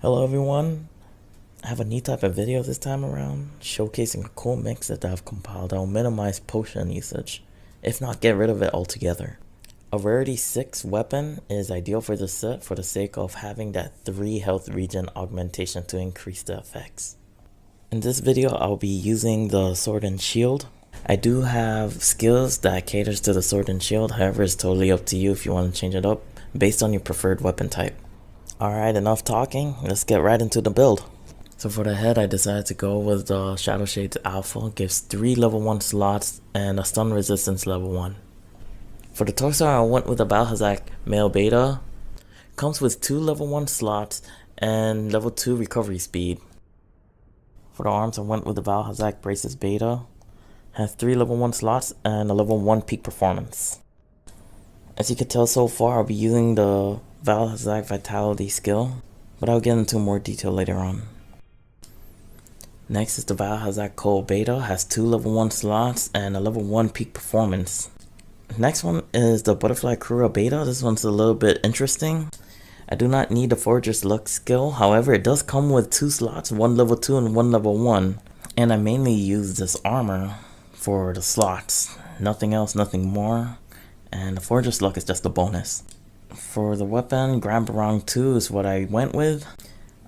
Hello everyone, I have a new type of video this time around, showcasing a cool mix that I've compiled that will minimize potion usage, if not get rid of it altogether. A rarity 6 weapon is ideal for this set for the sake of having that 3 health regen augmentation to increase the effects. In this video I'll be using the sword and shield. I do have skills that caters to the sword and shield, however it's totally up to you if you want to change it up based on your preferred weapon type. Alright, enough talking, let's get right into the build. So for the head I decided to go with the Shadow Shades Alpha, gives 3 level 1 slots and a stun resistance level 1. For the torso I went with the Vaal Male Beta, comes with 2 level 1 slots and level 2 recovery speed. For the arms I went with the Vaal Braces Beta, has 3 level 1 slots and a level 1 peak performance. As you can tell so far I'll be using the Vaal Vitality skill, but I'll get into more detail later on. Next is the Vaal Cold Beta, has 2 level 1 slots and a level 1 peak performance. Next one is the Butterfly Kura Beta. This one's a little bit interesting. I do not need the Forager's Luck skill, however it does come with 2 slots, 1 level 2 and 1 level 1. And I mainly use this armor for the slots, nothing else, nothing more. And the Forager's Luck is just a bonus. For the weapon, Grand Barong II is what I went with.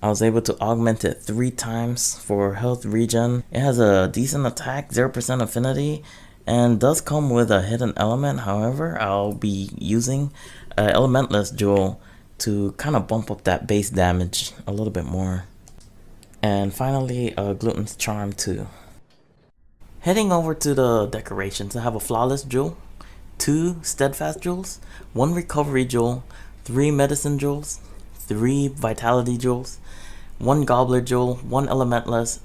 I was able to augment it 3 times for health regen. It has a decent attack, 0% affinity, and does come with a hidden element. However, I'll be using an elementless jewel to kind of bump up that base damage a little bit more. And finally, a Gluten's Charm too. Heading over to the decorations, I have a Flawless Jewel, 2 Steadfast Jewels, 1 Recovery Jewel, 3 Medicine Jewels, 3 Vitality Jewels, 1 Gobbler Jewel, 1 Elementless,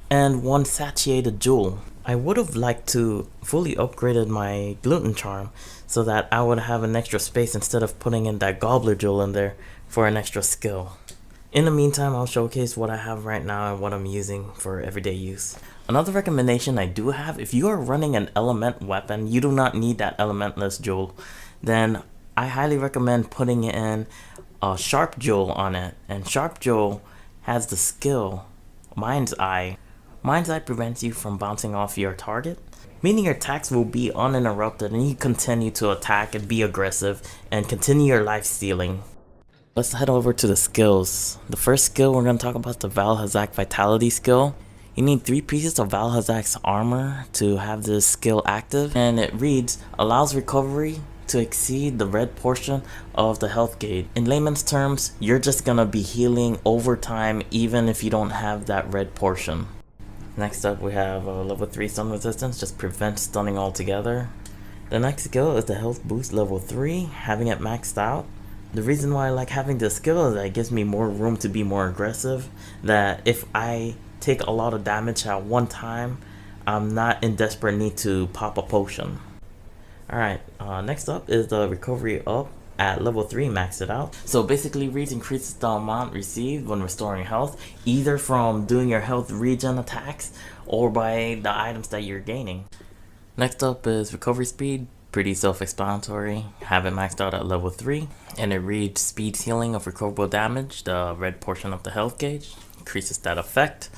and 1 Satiated Jewel. I would have liked to fully upgraded my Gluten Charm so that I would have an extra space instead of putting in that Gobbler Jewel in there for an extra skill. In the meantime, I'll showcase what I have right now and what I'm using for everyday use. Another recommendation I do have, if you are running an element weapon, you do not need that elementless jewel, then I highly recommend putting in a sharp jewel on it. And sharp jewel has the skill Mind's Eye. Mind's Eye prevents you from bouncing off your target, meaning your attacks will be uninterrupted and you continue to attack and be aggressive and continue your life stealing. Let's head over to the skills. The first skill we're going to talk about, the Vaal Vitality skill. You need 3 pieces of Vaal armor to have this skill active, and it reads, allows recovery to exceed the red portion of the health gauge. In layman's terms, you're just gonna be healing over time even if you don't have that red portion. Next up we have a level 3 stun resistance, just prevents stunning altogether. The next skill is the health boost level 3, having it maxed out. The reason why I like having this skill is that it gives me more room to be more aggressive, that if I take a lot of damage at one time, I'm not in desperate need to pop a potion. Alright, next up is the recovery up at level 3, maxed it out. So basically reads increases the amount received when restoring health, either from doing your health regen attacks or by the items that you're gaining. Next up is recovery speed, pretty self-explanatory, have it maxed out at level 3, and it reads speed healing of recoverable damage, the red portion of the health gauge, increases that effect.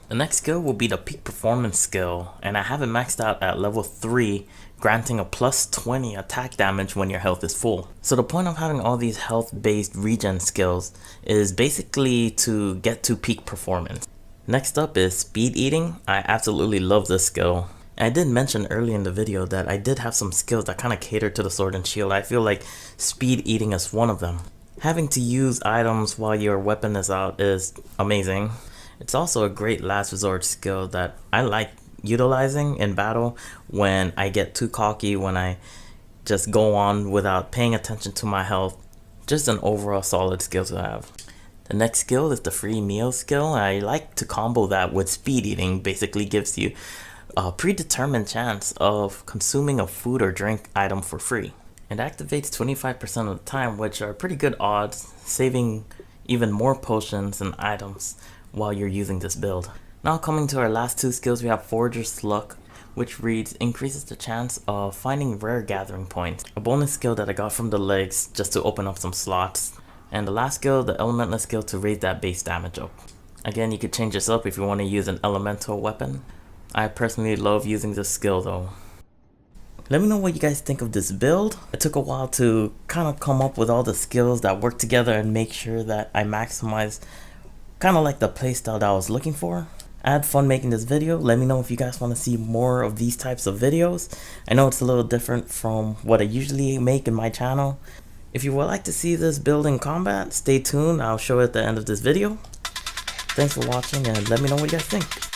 The next skill will be the peak performance skill, and I have it maxed out at level 3, granting a plus 20 attack damage when your health is full. So the point of having all these health based regen skills is basically to get to peak performance. Next up is speed eating. I absolutely love this skill. I did mention early in the video that I did have some skills that kind of cater to the sword and shield. I feel like speed eating is one of them. Having to use items while your weapon is out is amazing. It's also a great last resort skill that I like utilizing in battle when I get too cocky, when I just go on without paying attention to my health. Just an overall solid skill to have. The next skill is the free meal skill. I like to combo that with speed eating. Basically gives you a predetermined chance of consuming a food or drink item for free. It activates 25% of the time, which are pretty good odds, saving even more potions and items while you're using this build. Now coming to our last 2 skills, we have Forager's Luck, which reads increases the chance of finding rare gathering points. A bonus skill that I got from the legs just to open up some slots. And the last skill, the elementless skill, to raise that base damage up. Again, you could change this up if you want to use an elemental weapon. I personally love using this skill though. Let me know what you guys think of this build. It took a while to kind of come up with all the skills that work together and make sure that I maximize kind of like the playstyle that I was looking for. I had fun making this video. Let me know if you guys want to see more of these types of videos. I know it's a little different from what I usually make in my channel. If you would like to see this build in combat, stay tuned. I'll show it at the end of this video. Thanks for watching and let me know what you guys think.